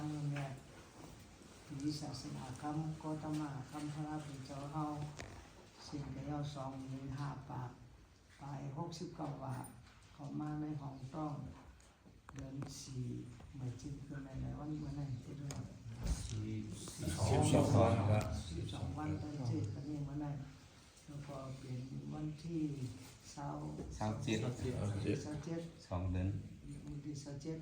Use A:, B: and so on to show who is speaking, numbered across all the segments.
A: มือแม่มีศาสนาคำก็ตมาคำพระเป็นเจ้าเฮาสิ่งที่เรา25 ปากไป69 บาทเขามาในห้องต้องเดือน4เมื่อจิ้มขึ้นในวันเมื่อไหร่ที่เดือน
B: 12 วันครับ
A: 12 วันตอนเจ็ดกันนี่เมื่อไหร่แล้วก็เป็นวันที่27
B: 2 เดือน
A: วันที่27เดือน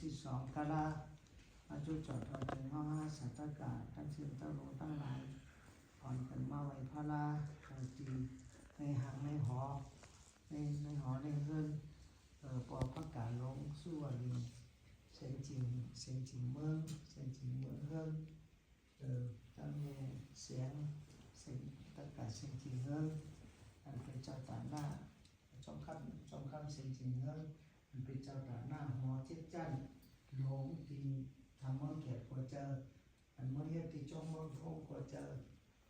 A: ที่2กรกฎาคมอาจุจอดเราถึงห้อง5สัตกาตั้งชื่อตั้งโลตั้งหลายก่อนกันมาไว้พระลาตีในหางในหอในหอในเฮือนปอพักการลงสู้ว่าลิงเสียงจริงเมืองเฮือนตั้งเสียงตะกาเสียงจริงเฮือนอันเป็นเจ้าตาหน้าจอมคำเสียงจริงเฮือนอันเป็นเจ้าตาหน้าหอเจ็ดจันหลงตีทำเมืองเกียรติกว่าเจออันเมืองเฮ็ดที่จงเมืองคงกว่าเจอ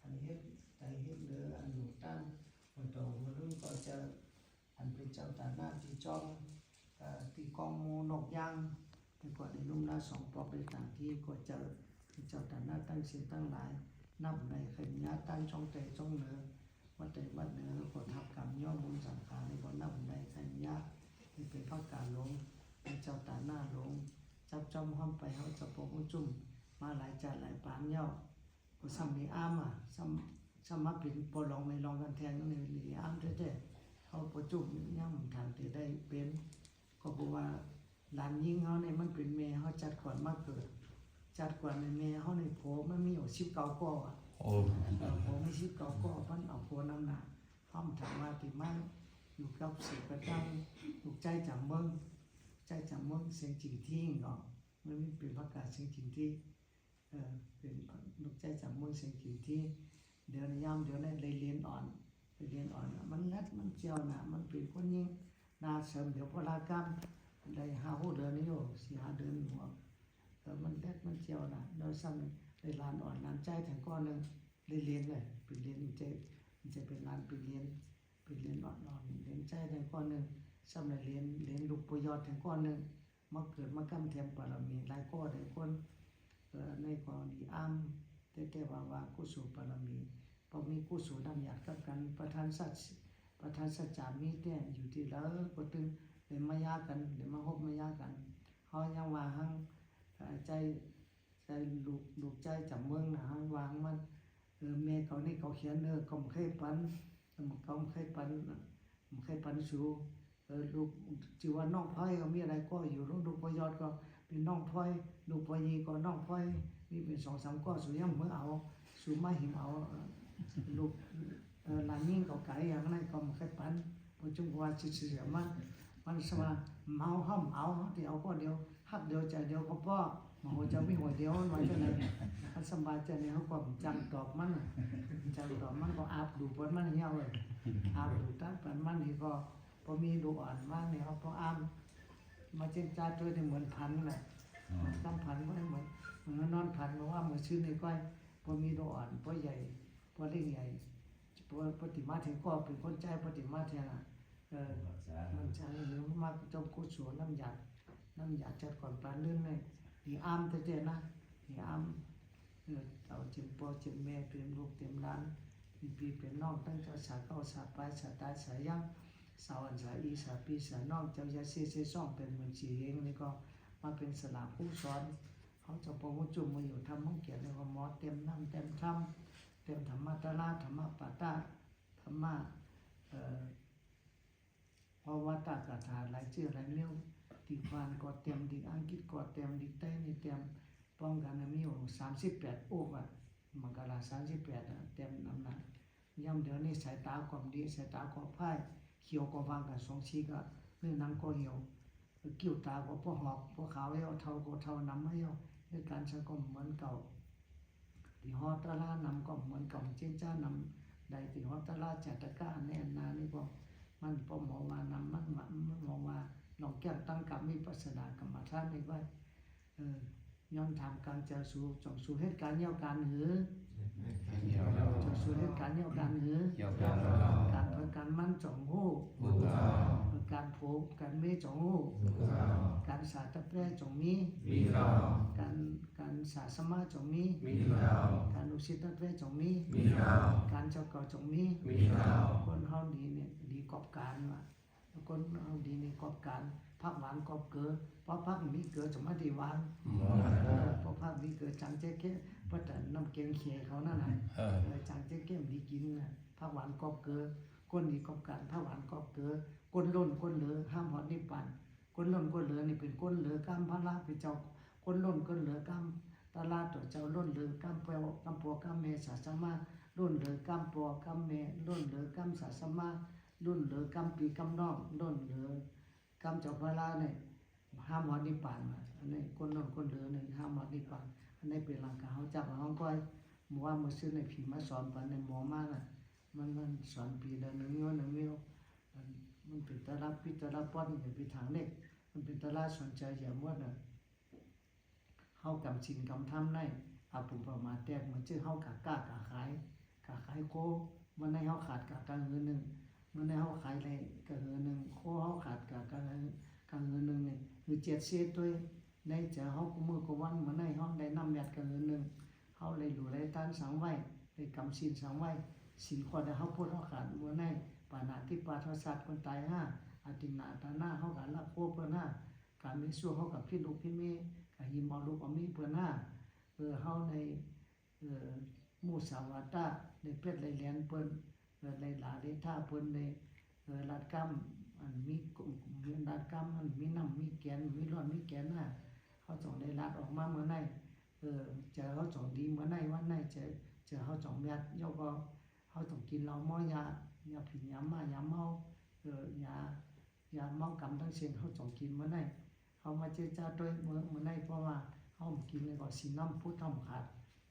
A: อันเฮ็ดใจเฮ็ดเหลืออันหลุดตั้งหัวโตหัวรุ่นกว่าเจออันเป็นเจ้าตาหน้าที่จอมที่กองมูนกยางเป็นกว่าในลุ่มหน้า2 ปอเป็นต่างที่กว่าเจอที่เจ้าตาหน้าตั้งเสียตั้งหลายนับในขยันตั้งช่องใจช่องเหนือวัดใจวัดเหนือก็ทับกรรมย่อมบุญสังขารในก็นับในขยันที่เป็นพระการหลงเป็นเจ้าตาหน้าหลงจับจอมห้อมไปเขาจะปกจุ่มมาหลายจัดหลายปานเย่าก็ซ้ำมีอ้ามซ้ำมาเป็นปลองในลองกันแทงในหลีอ้ามแท้ๆเขาประจุ่มย่ำทางที่ได้เป็นก็บอกว่าหลานยิงเขาในมันเป็นเมย์เขาจัดก่อนมาเกิดจัดก่อนในเมย์เขาในโผมันมีอยู่19 ก้อโผไม่19 ก้อมันเอาโผน้ำหนักห้อมถามว่าติมั่งอยู่กับสิประจังถูกใจจำเบิ้งใจจำเบิ้งเสียงจริงที่เนาะมันเป็นประกาศเสียงจริงที่เป็นลูกใจจำเบิ้งเสียงจริงที่เดี๋ยวในย่ำเดี๋ยวในเลยเรียนอ่อนมันรัดมันเจียวนะมันเป็นคนยิ่งนาเสริมเดี๋ยวพลากรรมได้5-6 เดือนนี้อยู่4-5 เดือนหัวมันรัดมันเจียวนะโดยซ้ำได้ลานอ่อนลานใจถึงก้อนนึงเลยเรียนเลยเป็นเรียนมันจะเป็นลานเป็นเรียนอ่อนเรียนใจถึงก้อนนึงซ้ำได้เรียนลูกประโยชน์ถึงก้อนนึงมาเกิดมากำแทนปรมีหลายก้อได้คนในกรณีอ้ำแต่ว่ากุศลปรมีพอมีกุศลดำหยาดกับกันประธานสัจจามีแต่อยู่ที่แล้วก็ตึงเดี๋ยวมายากันเดี๋ยวมาพบมายากันเขายังว่าหังใจลูกใจจำเมืองนะหังวางมันแม่เขานี่เขาเขียนก็ไม่เคยปันเขาไม่เคยปันสู่ลูกจีว่าน้องพลอยก็มีอะไรก็อยู่ลูกพยอดก็เป็นน้องพลอยลูกพยีก็น้องพลอยมีเป็น2-3 ก้อสู่ยังเมื่อเอาสู่มาหิมเอาลูกหลานยิ่งเขาไก่อย่างนั้นก็ไม่เคยปันพอจุงว่าเสียมันสว่าเมาห้อมเอาเดี๋ยวก็เดียวฮักเดียวใจเดียวก็พ่อมาหัวจะไม่หัวเดียวมันว่าจะไหนมันสบายใจเนี่ยเขาก็จังตอบมันก็อาบดูปนมันเหี้ยวเลยอาบดูตั้งปนมันนี่ก็พอมีดูอ่อนว่าเนี่ยเขาพออ้ามมาเจนจ้าตัวเนี่ยเหมือนพันแหละต้องพันก็เหมือนนอนพันเพราะว่าเหมือนชื่อในก้อยพอมีดูอ่อนพอใหญ่พอเล็กใหญ่พอปฏิมาถึงก็เป็นคนใจปฏิมาแทนมันใจหรือมาจงกุศลน้ำหยาดจัดก่อนปลาเลื่อนเลยที่อ้ามเจ๊นะที่อ้ามเอาเจ็บปอเจ็บแม่เต็มลูกเต็มร้านปีเป็นน้องตั้งแต่สาเข้าสาปลายสาตายสายังสาวันสาอีสาปีสาน้องเจ้ายาเสียซ่องเป็นเหมือนสีเองนี่ก็มาเป็นสลาผู้สอนเขาจะพอมุจุ่มมาอยู่ทำห้องเกียรติเลยว่าหมอเต็มน้ำเต็มธรรมเต็มธรรมะตะลาธรรมะปาตาธรรมะเพราะว่าตากถาหลายชื่อหลายเลี้ยวดีฟานก็เต็มดีอังกฤษก็เต็มดีใต้นี่เต็มป้องกันมีอยู่38 โอ้ว่ะมังกร38เต็มน้ำหนักย่ำเดี๋ยวนี้สายตาความดีสายตาก็พ่ายเขียวก็วางกัน2 ชีก็เนื้อน้ำก็เหี่ยวกิ้วตาก็พอหอกพอขาวเหี่ยวเท่าก็เท่าน้ำไม่เหี่ยวในการสังคมเหมือนเก่าที่ฮอตลานำก็เหมือนเก่าเจ้าจ้านำใดที่ฮอตลาจัตตะแน่นนานี่ก็มันพอหมอว่านำมันมองว่าลองแก้ตั้งกับมีปัสนากรรมฐานนี่ไว้ย้อนทำการจะสู่เหตุการณ์เยี่ยวการหือจะสู่เหตุการณ์เยี่ยวการหือการเพื่อการมั่นจ่องหูการโผการเม นี้จงหูการสาตะแปรจงมีการสาสมาจงมีการอุชิตตะแปรจงมีการเจ้าเก่าจงมีคนเฮาดีเนี่ยดีกอบการว่ะคนเฮาดีนี่กอบการพักหวานกอบเกลือเพราะพักมีเกลือจะมาดีหวานเพราะพักมีเกลือจังเจ๊เก้เพราะแต่น้ำเกงเขียเขานั่นน่ะจังเจ๊เก้ดีกินน่ะพักหวานกอบเกลือคนดีกอบการพักหวานกอบเกลือคนล้นคนเหลือห้ามหอดนิพพานคนล้นคนเหลือนี่เป็นคนเหลือกามพระลาเป็นเจ้าคนล้นคนเหลือกามตลาดตัวเจ้าล้นเหลือกามเปลวกามปัวกามเมสาสมาล้นเหลือกามปัวกามเมล้นเหลือกามสาสมาล้นเหลือกามปีกามน้องล้นเหลือกามเจ้าพระลาเนี่ยห้ามหอดนิพพานมาอันนี้คนล้นคนเหลือนี่ห้ามหอดนิพพานอันนี้เป็นหลังกาเขาจับเขาก้อยเมื่อว่าเมื่อซื้อในผีมาสอนปันในหมอมาน่ะมันสอนปีละหนึ่งนิ้วมันเป็นตลาดพิจารณาป้อนอย่างเป็นทางเล็กมันเป็นตลาดสนใจอย่างว่าน่ะเฮากำชินกำทำในอาปุ่มประมาแตกเหมือนชื่อเฮากะกล้ากะขายโคมันในเฮาขาดกะกะเงินหนึ่งมันในเฮาขายอะไรกะเงินหนึ่งโคเฮาขาดกะเงินหนึ่งเนี่ยคือเจ็ดเศษด้วยในจะเฮากุมือกุวันมันในเฮาได้นำยัดกะเงินหนึ่งเฮาเลยหลู่ได้ต้านสังไว้ได้กำชินสังไว้สินขอได้เฮาพูดเฮาขาดมันในปานาที่ปาทศาสตร์คนตายห้าอตินาตาหน้าเขากับละโคเพื่อนห้าการมีสู้เขากับพี่ลูกพี่เมย์กับหิมเอาลูกเอามีเพื่อนห้าเขาในมูสาวาตาในเป็ดไรเลียนเปิ้นในหลาได้ท่าเปิ้นในลาดกัมอันมีลาดกัมอันมีน้ำมีแกนมีร้อนมีแกนน่ะเขาจ่องได้ลาดออกมาเมื่อไหร่เจอเขาจ่องดีเมื่อไหร่วันไหนเจอเขาจ่องแมดย่อก็เขาต้องกินเหล้าม้อยายาผิดยามาเมายาเมากำทั้งเสียงเขาจ่องกินเมื่อไหร่เขามาเจจ้าด้วยเมื่อไหร่เพราะว่าเขากินเลยก็สีน้ำพุทธน้ำขาด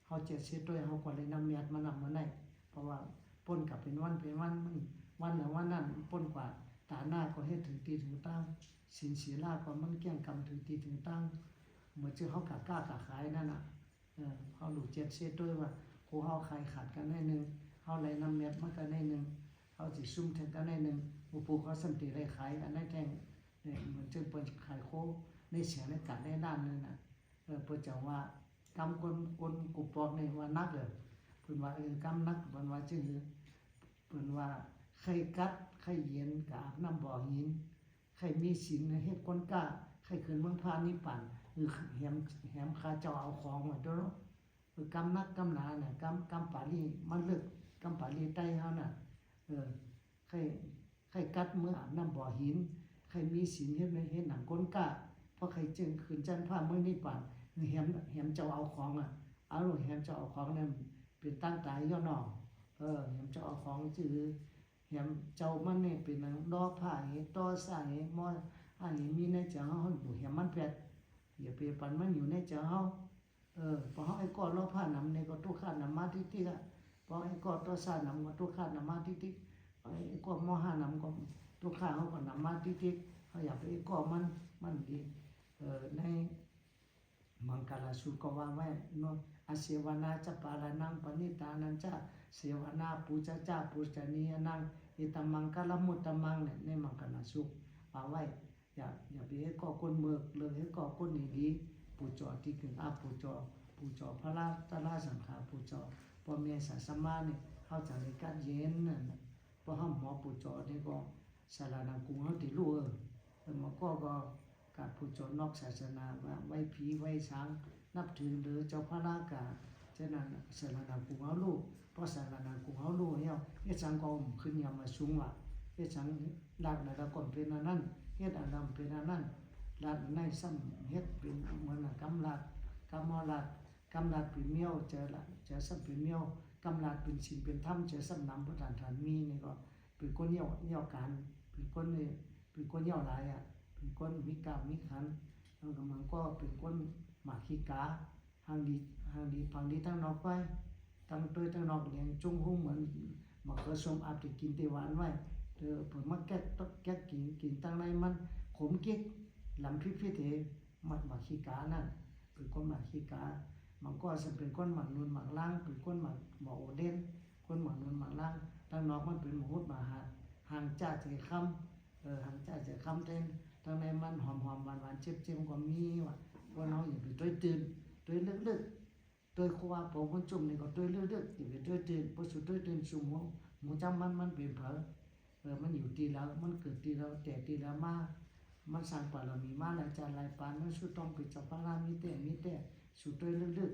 A: เขาเจ็ดเสียด้วยเขาก็เลยน้ำเมียดมานำเมื่อไหร่เพราะว่าปนกับเป็นวันมันวันหรือวันนั้นปนกว่าตาหน้าก็ให้ถึงตีถึงตั้งสินศีลาก็มันเกี่ยงกำถึงตีถึงตั้งเหมือนเจอเขากะกล้ากะขายนั่นน่ะเขาหลุดเจ็ดเสียด้วยว่าโคเขาขายขาดกันได้หนึ่งเขาเลยน้ำเมียดมากันได้หนึ่งเขาจะซุ่มแทงกันได้หนึ่งอุปูเขาสันติได้ขายอันนั้นแทงเนี่ยเหมือนเจอเปิดขายโคในเสียงในกัดได้ด้านนึงน่ะเปิดจังว่ากำคนกุปอกเนี่ยว่านักเลยเปิดว่ากำนักเปิดว่าชื่อเปิดว่าใครกัดใครเย็นกาบน้ำบ่อหินใครมีศีลเฮ็ดคนกล้าใครคืนเมืองพานิปั่นคือแหมคาเจ้าเอาของมาด้วยกำนักกำหนาเนี่ยกำปาลีมันเลิกกำปาลีใต้เฮาน่ะใครกัดเมื่ออาบน้ำบ่อหินใครมีศีลเฮ็ดหนังก้นกล้าเพราะใครจึงขืนจันผ้าเมื่อนี้ปั่นแหมเจ้าเอาของเอาลูกแหมเจ้าเอาของเนี่ยเป็นตั้งตายย่อหนอแหมเจ้าเอาของจื้อแหมเจ้ามันเนี่ยเป็นนางดอกผ้าเฮต่อสายมออันนี้มีในเจ้าเฮาอยู่แหมมันแปดอย่าไปปั่นมันอยู่ในเจ้าเฮาพอเฮาไอ้กอดรอผ้านำในก็ตุขาดนำมาทิๆอ่ะพอไอ้กอดต่อสายนำก็ตุขาดนำมาทิๆไอ้กอดมอห้านำก็ตุขาดเฮาก็นำมาทิๆเฮาอยากไปไอ้กอดมันดีในมังคลาสูตรก็ว่าไว้เนาะอาเสวนาจะปารานังปณิตานันจะเสวนาปูจาจาปูจานียนังอิตมังคลมุตตมังเนี่ยในมังคลาสูตรว่าไว้อย่าไปให้ก่อคนเมือกเลยให้ก่อคนดีๆปูจอที่ถึงปูจอพระราตราสังขารปูจอพอเมียสาสมาเนี่ยเขาจะเลยกัดเย็นนั่นพอห้ามหมอปูจอนี่ก็สารนังกุงเขาติรู้มันก็การผู้จนอกศาสนาว่าไว้ผีไว้ช้างนับถือหรือเจ้าพระรากาฉะนั้นสารนากุเฮาลูกเพราะสารนากุเฮาลูกเนี่ยเฮ็ดสังก็ขึ้นยามาสูงว่าเฮ็ดสังลาดแล้วก็เป็นอันนั้นเฮ็ดอันนั้นเป็นอันนั้นลาดในซ้ำเฮ็ดเป็นเหมือนกำลาดกำมอลาดกำลาดเป็นเมียวเจอซ้ำเป็นเมียวกำลาดเป็นศีลเป็นธรรมเจอซ้ำนำพระฐานมีนี่ก็เป็นคนเหี่ยวการเป็นคนเหี่ยวหลายเป็นคนมีกามมีขันแล้วก็มันก็เป็นคนหมาขี้กาหางดีฟังดีทั้งนอกไปทั้งตัวทั้งนอกเลี้ยงจงหูเหมือนมะเขือส้มอาบจะกินเตหวานไว้เปิดมาแก๊กกินตั้งในมันขมกิ๊กลำพิเทมัดหมาขี้กานั่นเป็นคนหมาขี้กามันก็จะเป็นคนหมักนูนหมักล่างเป็นคนหมักหมอโอเด่นคนหมักนูนหมักล่างทั้งนอกมันเป็นหมหุดหมาหาดห่างจ้าใจคำห่างจ้าใจคำเต้น ทางในมันหอมหวานเจ็บก็มีว่าว่าน้องอย่าไปต้วยตื่นต้วยเลิกต้วยคว้าปองมันจุ่มนี่ก็ต้วยเลิกอย่าไปต้วยตื่นพอสุดต้วยตื่นสุ่มหมูจำมันเป็นเผลอมันอยู่ตีแล้วมันเกิดตีแล้วแต่ตีแล้วมามันสร้างปารามีมาแล้วจะลายปานนั้นสุดต้องไปจับพระรามีแต่สุดต้วยเลิก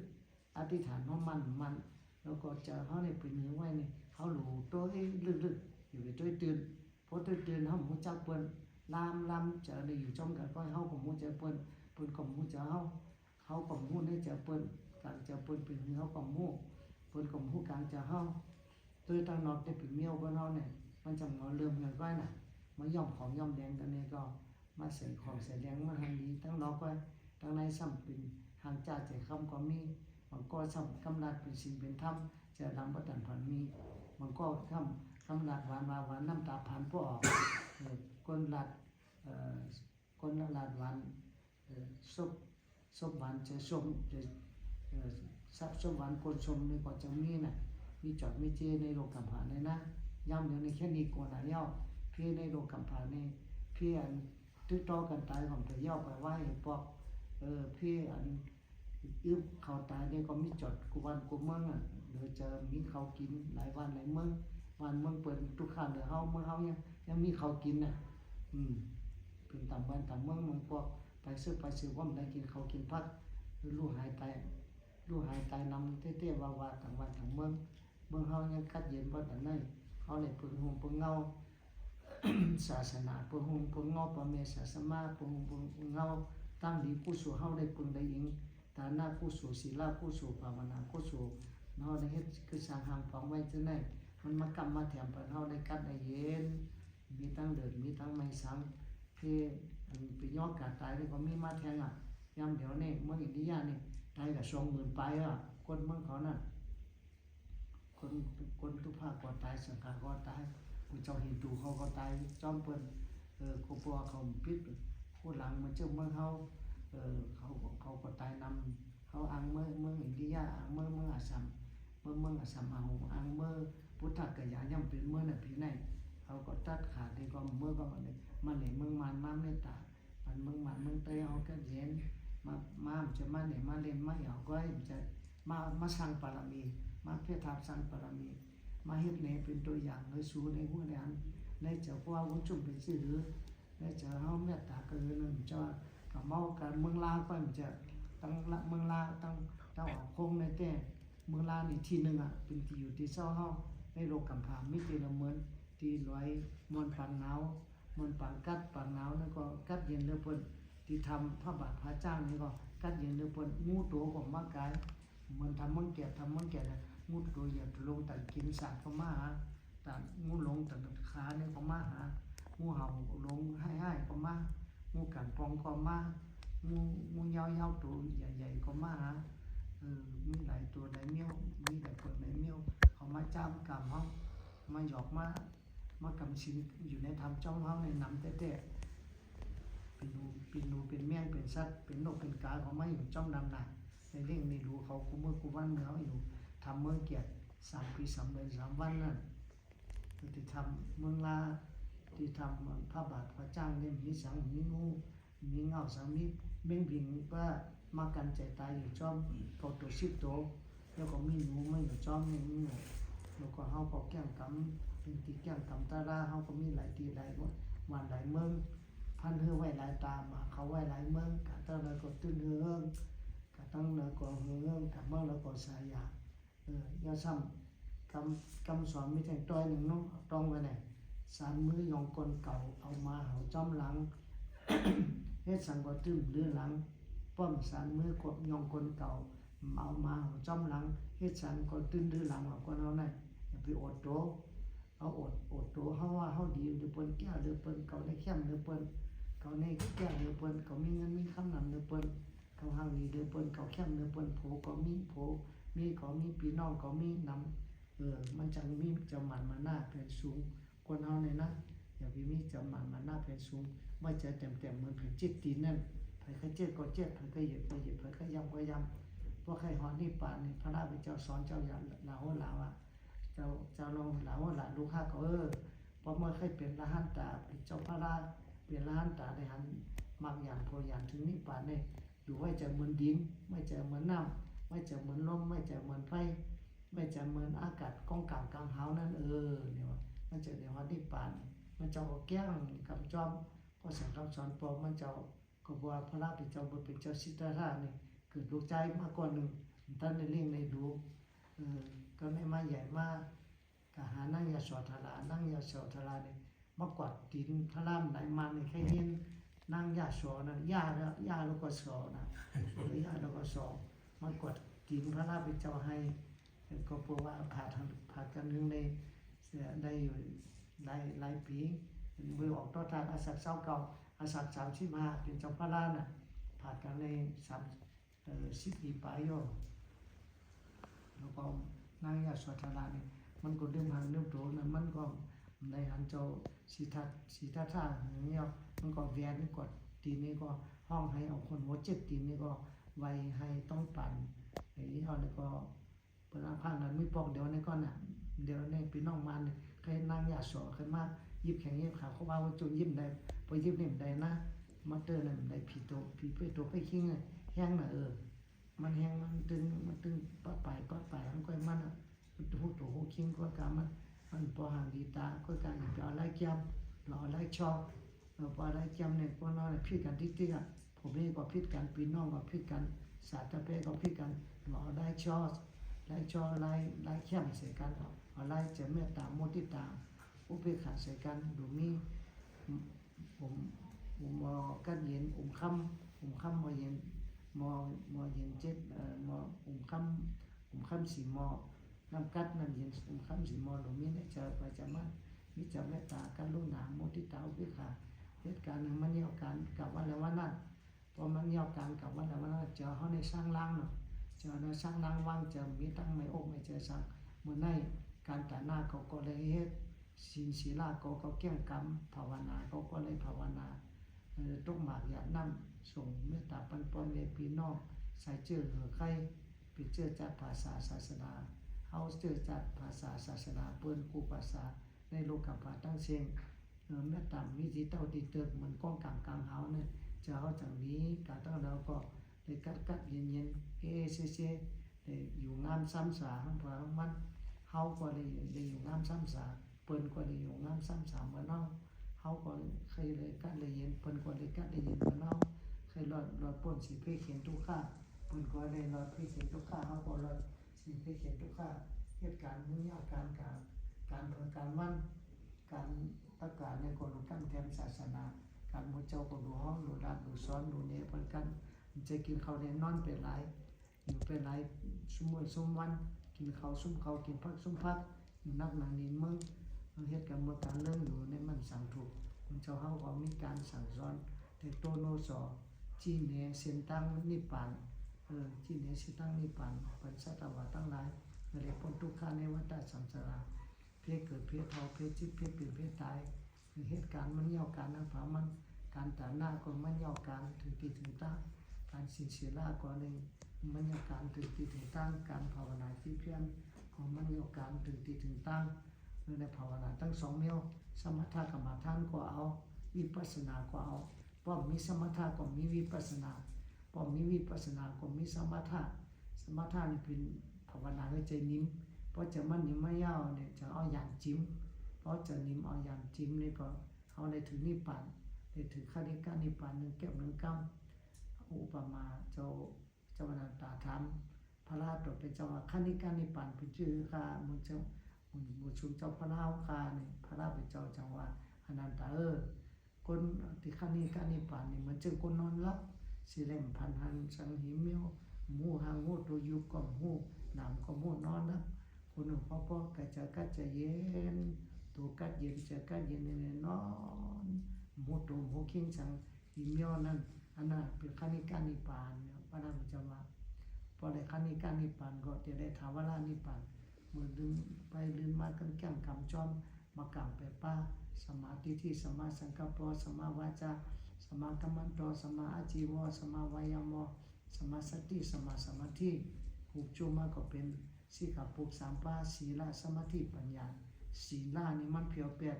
A: อธิษฐานของมันแล้วก็จะเขาเนี่ยเป็นเนื้อไว้เนี่ยเขาหลูต้วยเลิกอย่าไปต้วยตื่นพอต้วยตื่นเขาหมูจับเปิ้นลำจะได้อยู่trongกันก็เฮาก็มูจะเปิ้นก็มูจะเฮาก็มูได้จะเปิ้นการจะเปิ้นเป็นเฮาก็มูเปิ้นก็มูการจะเฮาตัวตั้งนอกได้เป็นเมียวก็เนาะเนี่ยมันจังเริ่มกันไว้น่ะมาย่อมของย่อมแดงกันเนี่ยก็มาใส่ของใส่แดงมาทางดีตั้งนอกไว้ตั้งในซ้ำเป็นหางจ่าใจคำก็มีมันก็ซ้ำกำลัดเป็นสิ่งเป็นธรรมจะลำบ่ตันผันมีมันก็กำลัดหวานน้ำตาผ่านบ่ออกคนหลัดคนละลาดวันส้มหวานจะส้มจะซับส้มหวานคนชมนี่ก็จะมีน่ะมีจอดมีเจในโลกกำผาในนะย่ำเดี๋ยวในแค่นี้ก่อนนะเย้าพี่ในโลกกำผาในพี่อันตึกต่อกันตายของตัวเย้าไปไหว้ปอกพี่อันอึบเขาตายเนี่ยก็มีจอดกูวันกูเมืองอ่ะเดี๋ยวจะมีเขากินหลายวันหลายเมืองวันเมืองเปิดทุกข้างเดี๋ยวเฮาเมืองเฮายังมีเขากินน่ะเป็นตามบ้านตามเมืองมันพวกไปซื้อว่ามันได้กินเขากินพักลู่หายตายนำเต้ๆว่าต่างวันต่างเมืองเฮายังคัดเย็นว่าแต่ไหนเขาเลยปึงหงปึงเงา ศาสนาปึงหงปึงเงาปะเมศาสมาปึงเงาตั้งดีผู้สู่เฮาได้ปึงได้ยิงฐานะผู้สู่ศีลผู้สู่ภาวนาผู้สู่เฮาได้เฮ็ดคือสร้างหางฝังไว้จังได๋มันมากำมาแถมเพิ่นเฮาได้กัดได้เย็นมีทั้งเดินมีทั้งไม้สังที่ไปย้อนการตายนี่ก็มีมาแทงยามเดี๋ยวนี้เมืองอินเดียนี่ตายกับ20,000ไปคนเมืองเขานั่นคนทุกภาคก็ตายสังฆาก็ตายผู้เจ้าฮินดูเขาก็ตายจอมเปิ้นเขาบ่เขาผิดผู้หลังมันเจ้าเมืองเฮาเขาก็ตายนำเขาอ้างเมืองอินเดียอ้างเมืองอาสัมเมืองอาสัมเอาอ้างเมืองพุทธกยาย่ำเป็นเมืองน่ะพี่ไหนเขาก็ตัดขาดนี่ก็เมื่อก็มันเลยเมืองมันมาเมตตามันเมืองเตยเขาก็เย็นมาจะมาเนี่ยมาเล่นมาเอาก็จะมาสร้างบารมีมาเพื่อทำสร้างบารมีมาเฮ็ดในเป็นตัวอย่างในสู่ในหัวในอันในเจ้าว่าวุ้นจุ่มเป็นสื่อในเจ้าเฮาเมตตาก็เลยนึงจะกับเมากันเมืองลาวก็มันจะตั้งเมืองลาวตั้งออกคงในแต่เมืองลาวนี่ที่นึงเป็นที่อยู่ที่เศร้าเฮาในโลกกำพามีที่ละเหมือนที่ลอยมวนปันหนาวมวนปันกัดปันหนาวนั่นก็กัดเย็นเรือเพิ่นที่ทำพระบาทพระจ้างนี่ก็กัดเย็นเรือเพิ่นงูตัวของมากายเหมือนทำมังแก่งูตัวอย่าลงตัดกินสาดก็มาหาตัดงูลงตัดขาเนี่ยก็มาหางูเห่าลงให้ก็มางูกันปองก็มางูยาวตัวใหญ่ก็มาหามีหลายตัวหลายเมี้ยวมีหลายคนหลายเมี้ยวเขามาจ้ำกำเฮามาหยอกมากำชินอยู่ในธรรมจ้องเฮาในนำแต่เป็นหนูเป็นเมี่ยงเป็นสัตว์เป็นนกเป็นกาเขามาอยู่จ้องนำหนักในเรื่องในรู้เขาคุมือกูวันเขาอยู่ทำเมืองเกียรติ3 ปี3 เดือน 3 วันนั่นที่ทำเมืองลาที่ทำพระบาทพระจ้างเนี่ยมีสังมีงูมีเงาสังมีเม่งบิงว่ามากันใจตายอยู่จ้อมเขาตัว10 ตัวแล้วก็มีหนูไม่อยู่จ้อมนี่มีแล้วก็เฮาก็แก้งกำเป็นที่แก้งกำตาราเฮาก็มีหลายที่หลายวันหลายเมืองพันเฮือไว้หลายตามาเขาไว้หลายเมืองกะตั้งแล้วก็ตื้นเฮืองกะตั้งแล้วก็เฮืองกะเมืองแล้วก็สายาอย่าซ้ำกำสอนมีแต่ต้อยหนึ่งเนาะตรงไว้ไหนสารมือยองกลเก่าเอามาเฮาจ้อมหลัง เฮ็ดสังก็ตื้มเรือหลังป้อมสารมือกดยองกลเก่าเอามาเฮาจ้อมหลังเฮ็ดสังก็ตื้นเรือหลังก็เอาไหนอย่าไปอดโตเอาอดโตเฮาว่าเฮาดีหรือเปิ้นแก้หรือเปิ้นเขาได้เข้มหรือเปิ้นเขาในแก้หรือเปิ้นเขามีเงินมีคำนำหรือเปิ้นเขาหางดีหรือเปิ้นเขาเข้มหรือเปิ้นโผก็มีเขามีพี่น้องเขามีนำมันจังมีจะมันมาหน้าแผ่นสูงคนเฮาเนี่ยนะอย่าไปมีจะมันมาหน้าแผ่นสูงไม่จะเต็มเหมือนแผ่นจิตตีนนั่นไผก็เจ็ดก็เจ็ดไผก็เหยียบไผก็ยำเพราะใครฮอดนี่ป่านนี่พระราชเจ้าสอนเจ้าอย่าลาวเจ้าลงลาวลูกค้าก็เพราะเมื่อเคยเป็นละหันตาเป็นเจ้าพระราช เป็นล้านตาได้หันมากอย่างพออย่างถึงนิพพานเนี่ยอยู่ไว้จะเหมือนดินไม่จะเหมือนน้ำไม่จะเหมือนลมไม่จะเหมือนไฟไม่จะเหมือนอากาศกองกลางกลางเฮานั่นเนี่ยว่ามันจะเรียกว่านิพพานมันจะเอาแก้งคำจอมก็สั่งคำสอนปลอมมันจะก็บอกว่าพระราเป็นเจ้าบุตรเป็นเจ้าสิทธาเนี่ยเกิดลูกใจมากกว่าหนึ่งท่านในเรื่องในดูก็ไม่มาใหญ่มากกะหานั่งยาสอทารานั่งยาสอทาราเนี่ยมากวาดดินทลามไหลมาในแค่เย็นนั่งยาสอนะยาแล้วก็สอนะยาแล้วก็สอมากวาดดินพระราเป็นเจ้าให้ก็เพราะว่าผ่ากันหนึ่งในได้อยู่หลายปีมือออกต่อทางอาศักเศร้าเก่าอาศัก35เป็นเจ้าพระราน่ะผ่ากันใน10 ปีไปย่อแล้วก็นั่งยาสวดทารานี่มันก็เรื่องหันเรื่องโตนะมันก็ในหันเจ้าสีทัท่าอย่างเงี้ยมันก็แวนกดตีนี่ก็ห้องให้เอาคนหัวเจ็บตีนี่ก็ไวให้ต้องปั่นอย่างนี้เอาแล้วก็เปิดอาภานั้นไม่ปอกเดี๋ยวนี้ก็น่ะเดี๋ยวนี้พี่น้องมันใครนั่งยาสวดขึ้นมายิบแข็งยิบขาเขาว่าจุยิ้มได้พอยิ้มเนี่ยได้นะมาเตอร์นั่นได้ผีเพื่อตัวไปขิงแห้งน่ะมันแห้งมันตึงป้าไปมันก็มันมันหูคิงก็กามันพอห่างดีตาก็การเปล่าไล่แก้มเราไล่ชอบเราพอไล่แก้มเนี่ยพวกน้องเนี่ยพิดกันติ๊กผมเองก็พิดกันปีน้องก็พิดกันสาตะเป้ก็พิดกันเราไล่ชอบไล่แก้มใส่กันเอาไล่จะเมตตาโมทิตาอุเบกขาใส่กันดูมีผมมอกันเย็นค่ำมอเย็นมอเย็นเจ็ดมอค่ำสีมอน้ำกัดน้ำเย็นค่ำสีมอหลวงมีได้เจอไปจะมันมิจเมตตากันลุหนาโมทิตาอุเบกขาเหตุการณ์หนึ่งมันเยี่ยวกันกับวันแล้ววันนั้นพอมันเยี่ยวกันกับวันแล้ววันนั้นเจอเขาในสร้างล่างเนาะเจอในสร้างล่างว่างเจอมีตั้งไม่อกไม่เจอสักเมื่อในการแต่หน้าเขาก็เลยเฮ็ดศีลาก็เกี่ยงกรรมภาวนาเขาก็เลยภาวนาต้องหมากอย่านั่งส่งเมตตาปันปอนในพี่น้องใส่เจือเหอใครปิเจือจัดภาษาศาสนาเฮาเจือจัดภาษาศาสนาเปิ้นคู่ภาษาในโลกภาตั้งเสียงเมตตามีจิตเต้าติเติบเหมือนก้องกลางเฮาเนี่ยจะเฮาจังนี้กะตั้งแล้วก็ได้กัดเย็นเซได้อยู่งามซ้ำสาเพราะมันเฮาก็ได้อยู่งามซ้ำสาเปิ้นก็ได้อยู่งามซ้ำสาเหมือนเฮาเขาก็เคยเลยกัดเลยเย็นเปิ้นก็เลยกัดเลยเย็นเหมือนเฮาเคยรอดป้นสิเพ่เขียนทุกข้าเปิ้นก็ได้รอดเพ่เขียนทุกข้าเขาก็รอดสิเพ่เขียนทุกข้าเหตุการณ์มุ่งยากการวันการประกาศในกฎกั้นแทนศาสนาการมุเจ้าก็ดูห้องดูรับดูซ้อนดูเนเปิ้นกันจะกินข้าวเนนอนเป็นหลายอยู่เป็นหลายซุ่มวันกินข้าวซุ่มข้าวกินผักซุ่มผักอยู่นักหนังนินเมืองเหตุการณ์เมื่อการเรื่องอยู่ในมันสั่งถูกมันเจ้าเฮาก็มีการสั่งสอนแต่โตโนสอจีเนเสียนตั้งนิพพานจีเนสิตั้งนิพพานเป็นสัตวะตั้งหลายเลยพ้นทุกข์ในวัฏสังสารเพศเกิดเพศเฒ่าเพศจิตเพศเปลี่ยนเพศตายเหตุการณ์มันเย่าการนะผามันการแต่หน้าก็มันเย่าการถึงที่ถึงตั้งการศีลก็หนึ่งมันเย่าการถึงที่ถึงตั้งการภาวนาที่เพียรของมันเย่าการถึงที่ถึงตั้งในภาวนาทั้ง2 นิ้วสมถะกรรมฐานก็เอาวิปัสสนาก็เอาป้อมมีสมถะก็มีวิปัสสนาป้อมมีวิปัสสนาก็มีสมถะนี่เป็นภาวนาให้ใจนิ่มเพราะจะมันนิ่มไม่ยาวเนี่ยจะเอาอย่างจิ้มเพราะจะนิ่มเอาอย่างจิ้มนี่ก็เอาได้ถึงนิพพานได้ถึงขั้นนิพพาน1 แก้ว1 กำอุปมาเจ้าอนันตาธรรมพระราชเป็นเจ้าขั้นนิพพานเป็นชื่อค่ะมุเจ้ามุชุมเจ้าพระราชคาเนี่ยพระราชเป็นเจ้าจังหวะอนันตาคนที่ขั้นนิพพานนี่เหมือนเจอคนนอนหลับสิเล่มพันหันสังหิเมียวหมูหางหูตัวยุบก็หูหนามก็หูนอนนะคนหนึ่งพ่อกระจะเย็นตัวกัดเย็นจะกัดเย็นเนี่ยนอนหมูตัวหมูคิงสังหิเมียวนั่นอันนั้นเป็นขั้นนิพพานเนี่ยพระราชเป็นเจ้าว่าพอได้ขั้นนิพพานก็จะได้ถาวรนิพพานเมื่อลืมไปลืมมากันแก้มคำจอมมากำไปป้าสมาธิที่สมาสังกัปปะสมาวาจาสมากัมมันโตสมาอาจีวะสมาวายามะสมาสติสมาสมาธิหุบจูมาก็เป็นสิกขาปุก3 ป้าศีลสมาธิปัญญาศีลนี่มันเพียวเปียก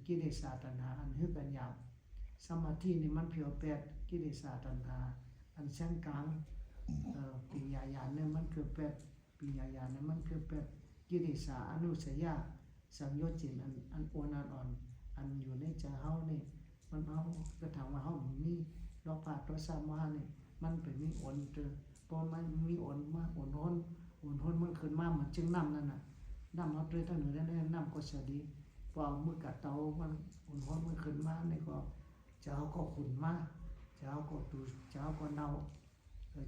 A: กิเลสตัณหาอันฮึกอันยาว สมาธินี่มันเพียวแปดกิเลสตัณหาอันชั้นกลางปิญญาญาณเนี่ยมันคือแปดปิญญาญาณเนี่ยมันคือแปดกิเลสอนุสัยยะสังโยชน์จิตอันโอนอ่อนอันอยู่ในใจเฮานี่มันเฮาก็ถามว่าเฮามีโลภะโทสะโมหะนี่มันเป็นมีอ่อนเจอพอมันมีอ่อนมาอ่อนร้อนมันขึ้นมาเหมือนจึงน้ำนั่นน่ะน้ำเฮาด้วยตั้งเหนือได้น้ำก็สดีพอมือกัดเตามันอ่อนร้อนมันขึ้นมานี่ก็เจ้าก็ขุ่นมาเจ้าก็ตูเจ้าก็เน่า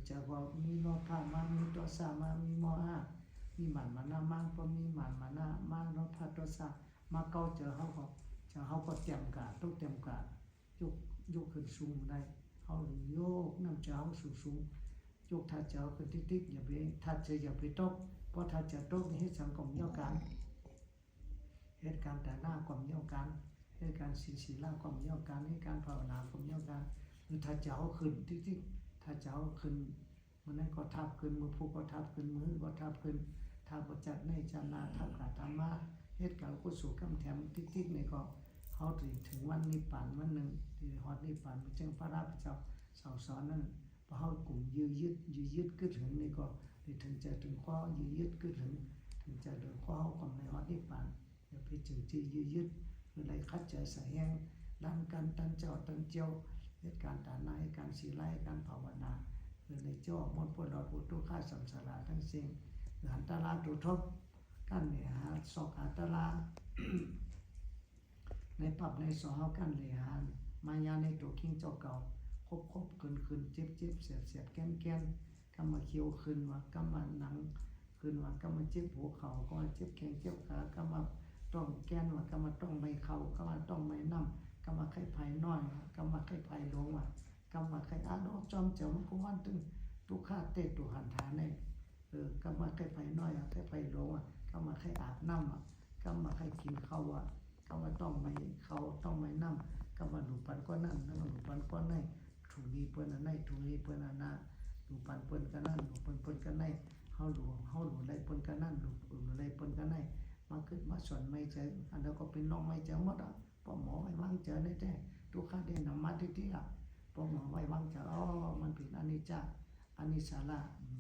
A: เจ้าก็มีโลภะมามีโทสะมามีโมหะมีหมันมานะมาพอมีหมันมานะมาโลภะโทสะมาเก้าเจ้าเขาก็เตรียมการต้องเตรียมการยกขึ้นสูงได้เขาโยกน้ำเจ้าสูงยกท่าเจ้าขึ้นติ๊กอย่าไปท่าเจ้าอย่าไปตกเพราะท่าเจ้าตกนี่ให้สังคมเยี่ยวกันเหตุการณ์แต่หน้าความเยี่ยวกันเหตุการณ์ศีลความเยี่ยวกันเหตุการณ์ภาวนาความเยี่ยวกันหรือท่าเจ้าขึ้นติ๊กท่าเจ้าขึ้นมันนั้นก็ทับขึ้นมือผู้ก็ทับขึ้นมือก็ทับขึ้นทับประจัดในจานาทับกาธรรมะเหตุการณ์กุศลกำแถมติ๊กนี่ก็เขาถึงวันนิพพานวันหนึ่งที่ฮอดนิพพานพระเจ้าพระราชเจ้าสอนนั่นพอเขากลุ่มยืดขึ้นถึงนี่ก็ถึงจะถึงข้อยืดขึ้นถึงจะโดยข้อเขากลุ่มในฮอดนิพพานอย่าไปถึงที่ยืดคืออะไรคัดใจใส่แห้งดันกันตันเจ้าตันเจียวเหตุการณ์ฐานะเหตุการณ์ศีลเหตุการณ์ภาวนาคือในเจ้ามนต์ปวดหลอดปุถุข้าสัมสาราทั้งสิ้นหันตาลาตุทบกันเนี่ยหาศอกหาตาลาในปับในสอเฮากันเลยหานมายาในตัวคิงเจ้าเก่าคบขึ้นเจ็บเสียบแก้นก็มาเคี้ยวขึ้นว่าก็มาหนังขึ้นว่าก็มาเจ็บหัวเข่าก็มาเจ็บแข้งเจ็บขาก็มาต้องแก้นว่าก็มาต้องไม่เข่าก็มาต้องไม่น้ำก็มาไข้ไผ่น้อยก็มาไข้ไผ่ลงว่าก็มาไข้อาดอกจอมเจ้ามันก็วันตึงตุกขาเตะตุหันฐานในก็มาไข้ไผ่น้อยไข้ไผ่ลงว่าก็มาไข้อาบน้ำก็มาไข้กินข้าวว่าก็มาต้องไม่เขาต้องไม่นั่งก็มาหนูปันก็นั่นนั่งหนูปันก็นั่นถูนี้เปิ้นอันไหนถูนี้เปิ้นอันน่ะหนูปันเปิ้นก็นั่นหนูเปิ้นก็นั่นเฮาหลูได้เปิ้นก็นั่นหลูได้เปิ้นก็นั่นมาขึ้นมาสอนไม่ใจอันนั้นก็เป็นน้องไม่ใจหมดอ่ะพอหมอไว้วางใจได้แต่ทุกข้าได้นำมาที่อ่ะพอหมอไว้วางใจมันเป็นอนิจจาอนิสาระ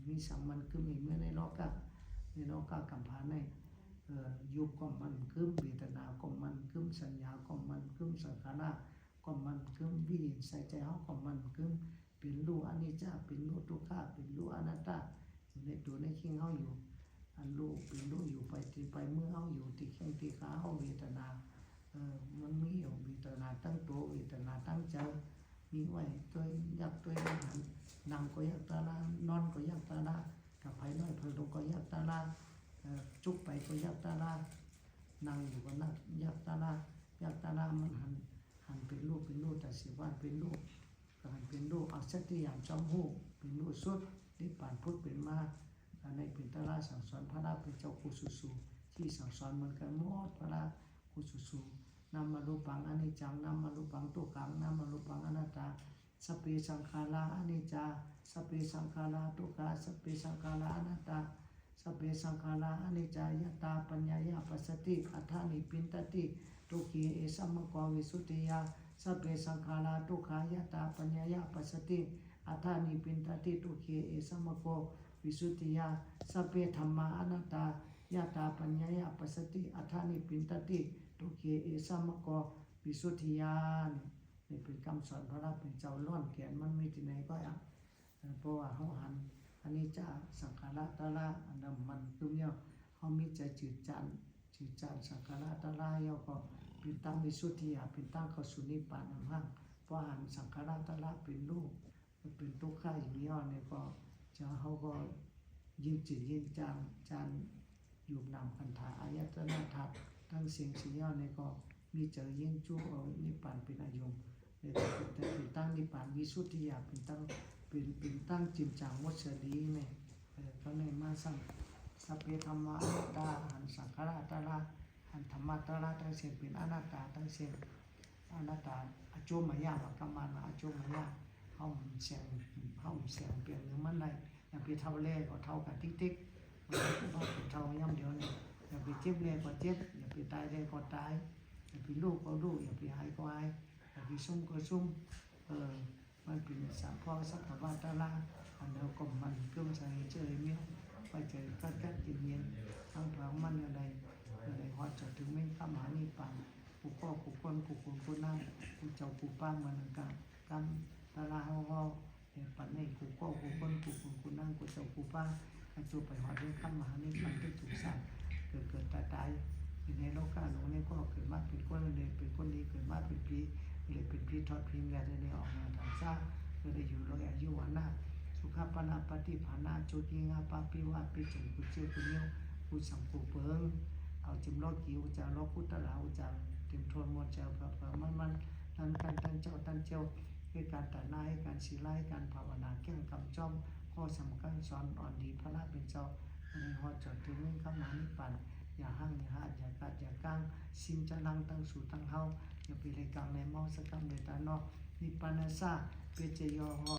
A: มีสังมันคือมีเมื่อในโลกะกัมภาในยุบก็มันคืมเวทนาก็มันคืมสัญญาก็มันคืมสังขารก็มันคืมวิญญาณใส่ใจเฮาก็มันคืมเป็นรู้อนิจจาเป็นรู้ทุกขะเป็นรู้อนัตตาอยู่ในตัวในคิงเฮาอยู่อันรู้เป็นรู้อยู่ไปที่ไปเมื่อเฮาอยู่ที่แข้งที่ขาเฮาเวทนามันมีอยู่เวทนาตั้งตัวเวทนาตั้งใจมีไว้ตัวยักตัวหันนั่งก็ยักตาลานอนก็ยักตาลากับไผน้อยไผลงก็ยักตาลาจุกไปก็ยักตาลานั่งอยู่ก็นั่งยักตาลามันหันเป็นรูปแต่สิว่าเป็นรูปก็หันเป็นรูปอักษรที่อย่างจำหูเป็นรูปสุดที่ป่านพุทธเป็นมาในเป็นตาลาสั่งสอนพระราเป็นเจ้าคุสุที่สั่งสอนเหมือนกันหมดพระราคุสุนามารูปังอนิจจังนามารูปังทุกขังนามารูปังอนัตตาสัพเพสังขาราอนิจจาสัพเพสังขาราทุกขาสัพเพสังขาราอนัตตาสัพเพสังขาราอนิจจายตาปัญญายาปัสสติอัฏฐานิปินตติทุขีเอสัมมโกวิสุทธิยาสัพเพสังขาราทุกขายตาปัญญายาปัสสติอัฏฐานิปินตติทุขีเอสัมมโกวิสุทธิยาสัพเพธัมมาอนัตตายตาปัญญายาปัสสติอัฏฐานิปินตติทุขีเอสัมมโกวิสุทธิยานี่เป็นคำสอนพระราเป็นเจ้าล้อนแขนมันมีที่ไหนก็อ่ะเพราะว่าเขาหันอันนี้จะสังขารตาลาอันนั้นมันคือเนี่ยเขามีใจจืดจานสังขารตาลาเยาก็เป็นตั้งวิสุทธิยาเป็นตั้งเข้าสู่นิพพานนั่นห้างเพราะหันสังขารตาลาเป็นรูปเป็นทุกข์อย่างนี้เนี่ยก็จะเขาก็ยิ่งจืดยิ่งจานอยู่นำคันธาอายตนะธาตุทั้งเสียงสีเนี่ยก็มีเจอยิ่งจู้เอานิพพานเป็นอายุแต่เป็นตั้งนิพพานวิสุทธิยาเป็นตั้งจิมจังวัชรีเนี่ยก็ในมาสั่งสัพเพธรรมะอนัตตาหันสังขารตาลาหันธรรมะตาลาทั้งเสียงเป็นอนัตตาทั้งเสียงอนัตตาอโจมายาว่ากรรมันอโจมายาเฮาเสียงเปลี่ยนหรือมันได้อย่าไปเท่าแรกก็เท่ากับติ๊กมันก็บ่เท่าย่ำเดียวนี่อย่าไปเจ็บแรกก็เจ็บอย่าไปตายแรกก็ตายอย่าไปลูกก็ลูกอย่าไปหายก็หาย ที่ซุ่มก็ซุ่มมันเป็นสามพ่อสักกะว่าตาลาอันเดียวกับมันเครื่องใช้เจอเมี้ยวไปเจอกัดเย็นทั้งทั้งมันอะไรฮอดจอดถึงไม่ข้ามหานี่ป่ากูพ่อกูคนกูนั่งกูเจ้ากูป้ามันกันตาลาเฮาปันนี่กูพ่อกูคนกูนั่งกูเจ้ากูป้าจูไปหอดเรื่องข้ามหานี่ปันที่ถูกสั่งเกิดตายอยู่ในโลกาหลงนี่ก็เกิดมาเป็นคนเลยเป็นคนดีเกิดมาเป็นผีเลยเป็นผีทอดพิมพ์แล้วได้ออกมาทางซ่าก็ได้อยู่ร้อยอายุวันหน้าสุขปนาปฏิภาณาจุติงาปาปิวาปิจุกุเจียวกุเนียวกุสังกุเปิงเอาจิมล้อกิ้วจะล้อพุทธลาวจะเต็มทวนมวลเจ้าพระมันนั้นการตั้งเจ้าตั้งเจ้าให้การตัดหน้าให้การศีลให้การภาวนาแก้งกำจ้อมข้อสำคัญสอนอ่อนดีพระราเป็นเจ้าในหอดจอดถึงมิ่งข้ามมานิปันอย่าห้างอย่าหาอย่ากัดอย่าก้างซิมจะนั่งตั้งสู่ตั้งเฮาอย่าไปเลยกลางในมองสกัมเดตานอกนิปันนาซาเปเจยอหอ